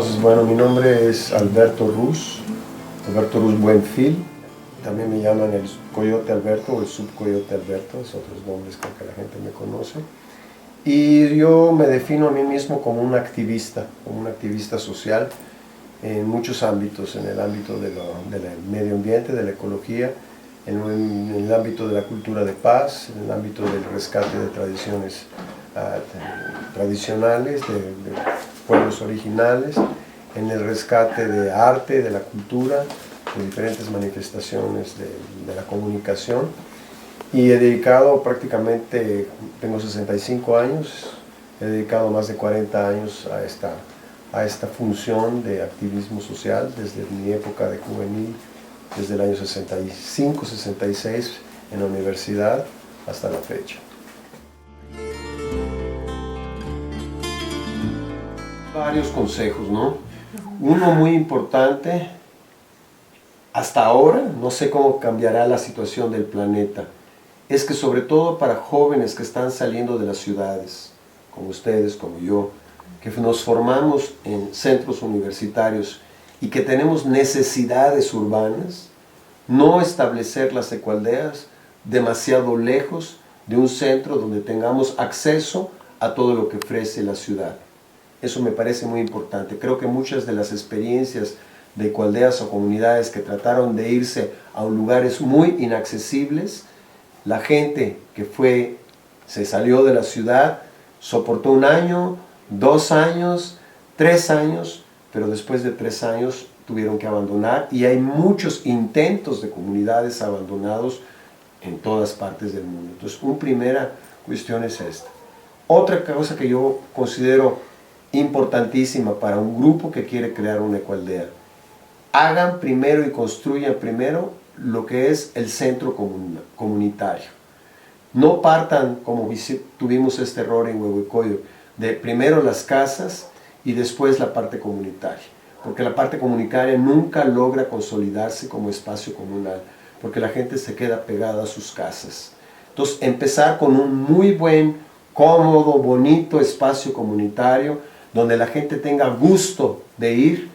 Entonces, bueno, mi nombre es Alberto Ruz Buenfil. También me llaman el Coyote Alberto o el Subcoyote Alberto, es otros nombres con que la gente me conoce. Y yo me defino a mí mismo como un activista social en muchos ámbitos, en el ámbito del medio ambiente, de la ecología, en el ámbito de la cultura de paz, en el ámbito del rescate de tradiciones tradicionales, de pueblos originales, en el rescate de arte, de la cultura, de diferentes manifestaciones de la comunicación. Y he dedicado prácticamente, tengo 65 años, he dedicado más de 40 años a esta función de activismo social desde mi época de juvenil, desde el año 65, 66 en la universidad hasta la fecha. Varios consejos, ¿no? Uno muy importante, hasta ahora, no sé cómo cambiará la situación del planeta, es que sobre todo para jóvenes que están saliendo de las ciudades, como ustedes, como yo, que nos formamos en centros universitarios y que tenemos necesidades urbanas, no establecer las ecoaldeas demasiado lejos de un centro donde tengamos acceso a todo lo que ofrece la ciudad. Eso me parece muy importante. Creo que muchas de las experiencias de ecoaldeas o comunidades que trataron de irse a lugares muy inaccesibles, la gente que se salió de la ciudad, soportó 1 año, 2 años, 3 años, pero después de 3 años tuvieron que abandonar y hay muchos intentos de comunidades abandonados en todas partes del mundo. Entonces, una primera cuestión es esta. Otra cosa que yo considero importantísima para un grupo que quiere crear una ecoaldea: hagan primero y construyan primero lo que es el centro comunitario. No partan, como tuvimos este error en Huehuecoyo, de primero las casas y después la parte comunitaria, porque la parte comunitaria nunca logra consolidarse como espacio comunal, porque la gente se queda pegada a sus casas. Entonces, empezar con un muy buen, cómodo, bonito espacio comunitario, donde la gente tenga gusto de ir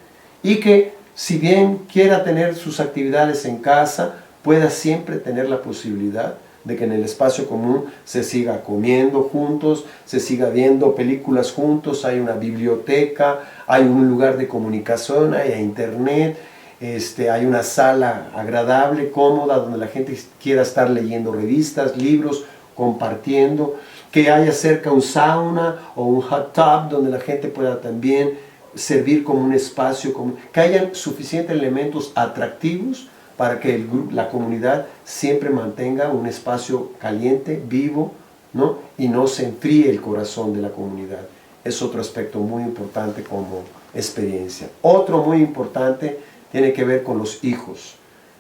y que, si bien quiera tener sus actividades en casa, pueda siempre tener la posibilidad de que en el espacio común se siga comiendo juntos, se siga viendo películas juntos, hay una biblioteca, hay un lugar de comunicación, hay internet, hay una sala agradable, cómoda, donde la gente quiera estar leyendo revistas, libros, compartiendo, que haya cerca un sauna o un hot tub donde la gente pueda también servir como un espacio, que hayan suficientes elementos atractivos para que la comunidad siempre mantenga un espacio caliente, vivo, ¿no? Y no se enfríe el corazón de la comunidad. Es otro aspecto muy importante como experiencia. Otro muy importante tiene que ver con los hijos.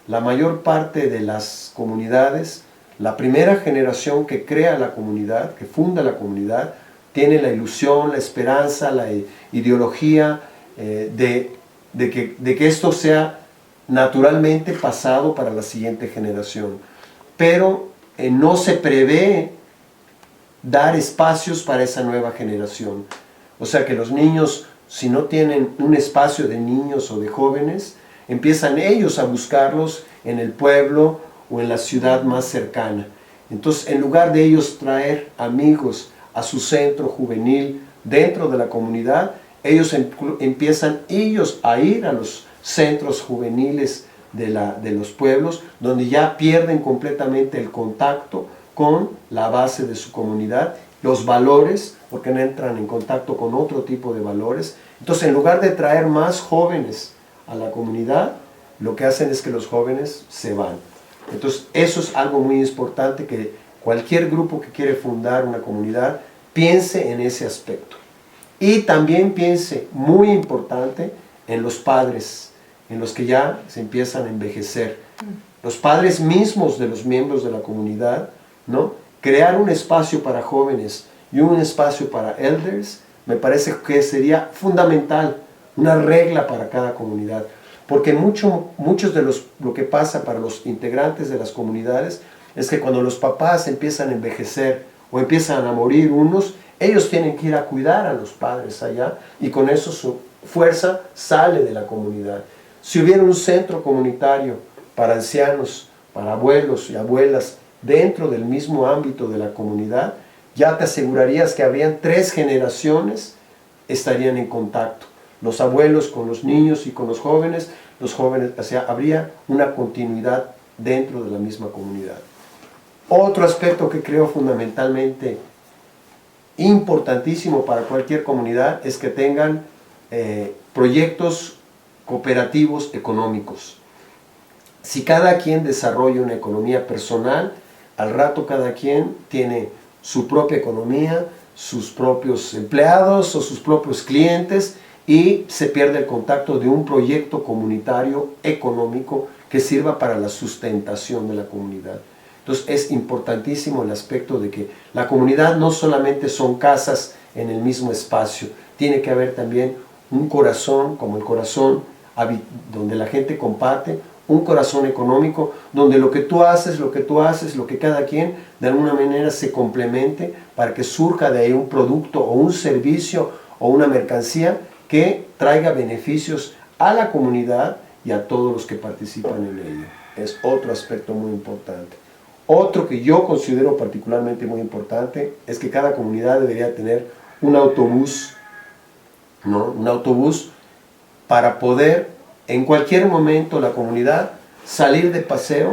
La mayor parte de las comunidades, la primera generación que crea la comunidad, que funda la comunidad, tiene la ilusión, la esperanza, la ideología de que esto sea naturalmente pasado para la siguiente generación. Pero no se prevé dar espacios para esa nueva generación. O sea que los niños, si no tienen un espacio de niños o de jóvenes, empiezan ellos a buscarlos en el pueblo o en la ciudad más cercana. Entonces, en lugar de ellos traer amigos a su centro juvenil dentro de la comunidad, ellos empiezan ellos a ir a los centros juveniles de los pueblos, donde ya pierden completamente el contacto con la base de su comunidad, los valores, porque no entran en contacto con otro tipo de valores. Entonces, en lugar de traer más jóvenes a la comunidad, lo que hacen es que los jóvenes se van. Entonces, eso es algo muy importante, que cualquier grupo que quiere fundar una comunidad piense en ese aspecto. Y también piense, muy importante, en los padres, en los que ya se empiezan a envejecer. Los padres mismos de los miembros de la comunidad, ¿no? Crear un espacio para jóvenes y un espacio para elders, me parece que sería fundamental, una regla para cada comunidad. Porque muchos de lo que pasa para los integrantes de las comunidades es que cuando los papás empiezan a envejecer o empiezan a morir unos, ellos tienen que ir a cuidar a los padres allá, y con eso fuerza sale de la comunidad. Si hubiera un centro comunitario para ancianos, para abuelos y abuelas dentro del mismo ámbito de la comunidad, ya te asegurarías que habrían 3 generaciones estarían en contacto. Los abuelos con los niños y con los jóvenes, o sea, habría una continuidad dentro de la misma comunidad. Otro aspecto que creo fundamentalmente importantísimo para cualquier comunidad es que tengan proyectos cooperativos económicos. Si cada quien desarrolla una economía personal, al rato cada quien tiene su propia economía, sus propios empleados o sus propios clientes, y se pierde el contacto de un proyecto comunitario económico que sirva para la sustentación de la comunidad. Entonces es importantísimo el aspecto de que la comunidad no solamente son casas en el mismo espacio, tiene que haber también un corazón, como el corazón donde la gente comparte, un corazón económico, donde lo que tú haces, lo que cada quien de alguna manera se complemente para que surja de ahí un producto o un servicio o una mercancía que traiga beneficios a la comunidad y a todos los que participan en ello. Es otro aspecto muy importante. Otro que yo considero particularmente muy importante es que cada comunidad debería tener un autobús, ¿no? Un autobús para poder en cualquier momento la comunidad salir de paseo,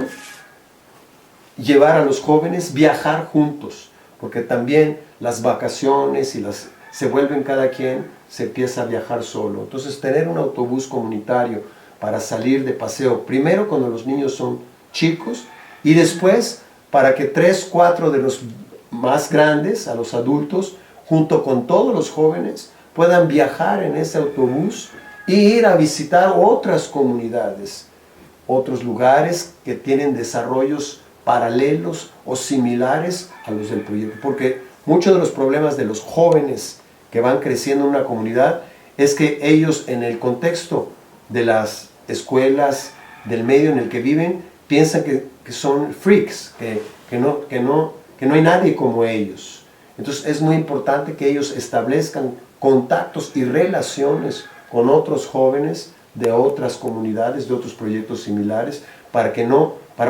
llevar a los jóvenes, viajar juntos, porque también las vacaciones se vuelven cada quien, se empieza a viajar solo. Entonces tener un autobús comunitario para salir de paseo, primero cuando los niños son chicos y después para que 3, 4 de los más grandes, a los adultos, junto con todos los jóvenes, puedan viajar en ese autobús e ir a visitar otras comunidades, otros lugares que tienen desarrollos paralelos o similares a los del proyecto. Porque muchos de los problemas de los jóvenes que van creciendo en una comunidad es que ellos, en el contexto de las escuelas, del medio en el que viven, piensan que son freaks, que no hay nadie como ellos. Entonces es muy importante que ellos establezcan contactos y relaciones con otros jóvenes de otras comunidades, de otros proyectos similares, para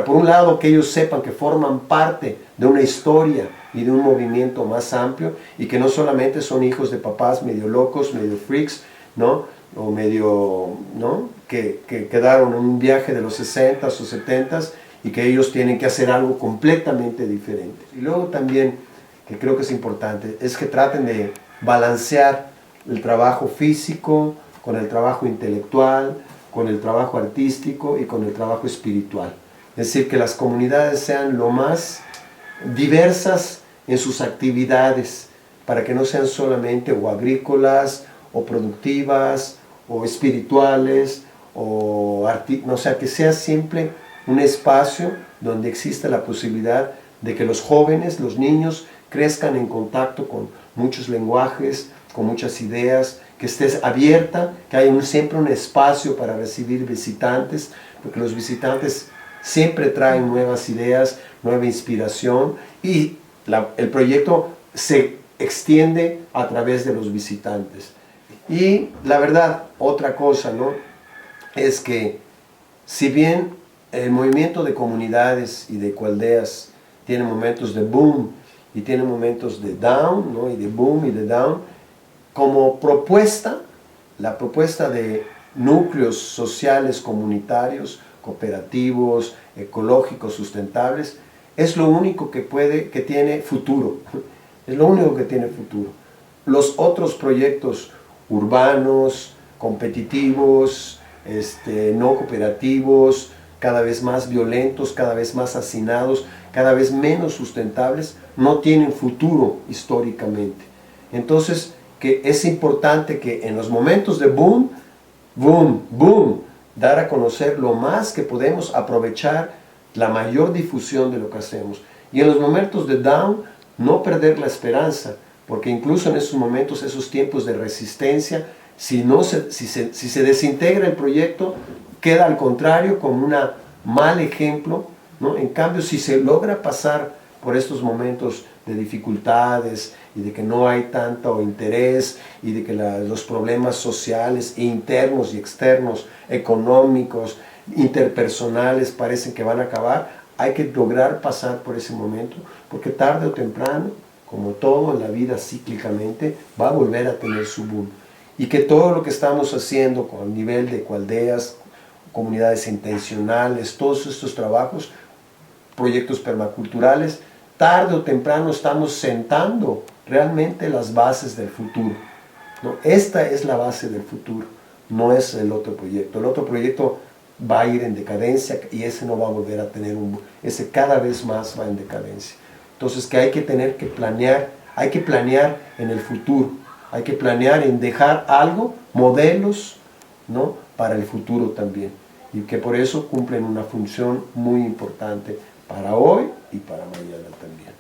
por un lado que ellos sepan que forman parte de una historia y de un movimiento más amplio, y que no solamente son hijos de papás medio locos, medio freaks, ¿no? O medio, ¿no? Que quedaron en un viaje de los 60s o 70s y que ellos tienen que hacer algo completamente diferente. Y luego también, que creo que es importante, es que traten de balancear el trabajo físico con el trabajo intelectual, con el trabajo artístico y con el trabajo espiritual. Es decir, que las comunidades sean lo más diversas en sus actividades, para que no sean solamente o agrícolas, o productivas, o espirituales, o sea, que sea siempre un espacio donde exista la posibilidad de que los jóvenes, los niños, crezcan en contacto con muchos lenguajes, con muchas ideas, que estés abierta, que haya siempre un espacio para recibir visitantes, porque los visitantes siempre traen nuevas ideas, nueva inspiración, y el proyecto se extiende a través de los visitantes. Y la verdad, otra cosa, ¿no? Es que si bien el movimiento de comunidades y de ecoaldeas tiene momentos de boom y tiene momentos de down, ¿no? Y de boom y de down, como propuesta, la propuesta de núcleos sociales comunitarios, cooperativos, ecológicos, sustentables, es lo único que tiene futuro. Es lo único que tiene futuro. Los otros proyectos urbanos, competitivos, no cooperativos, cada vez más violentos, cada vez más hacinados, cada vez menos sustentables, no tienen futuro históricamente. Entonces, que es importante que en los momentos de boom, boom, boom, dar a conocer lo más que podemos, aprovechar la mayor difusión de lo que hacemos. Y en los momentos de down, no perder la esperanza, porque incluso en esos momentos, esos tiempos de resistencia, si se desintegra el proyecto, queda al contrario como un mal ejemplo, ¿no? En cambio, si se logra pasar por estos momentos de dificultades y de que no hay tanto interés y de que los problemas sociales internos y externos, económicos, interpersonales parecen que van a acabar, hay que lograr pasar por ese momento, porque tarde o temprano, como todo en la vida cíclicamente, va a volver a tener su boom. Y que todo lo que estamos haciendo con el nivel de ecoaldeas, comunidades intencionales, todos estos trabajos, proyectos permaculturales, tarde o temprano estamos sentando realmente las bases del futuro, ¿no? Esta es la base del futuro, no es el otro proyecto. El otro proyecto va a ir en decadencia y ese no va a volver a tener ese cada vez más va en decadencia. Entonces que hay que tener que planear, hay que planear en el futuro, hay que planear en dejar algo, modelos, ¿no?, para el futuro también, y que por eso cumplen una función muy importante para hoy y para mañana también.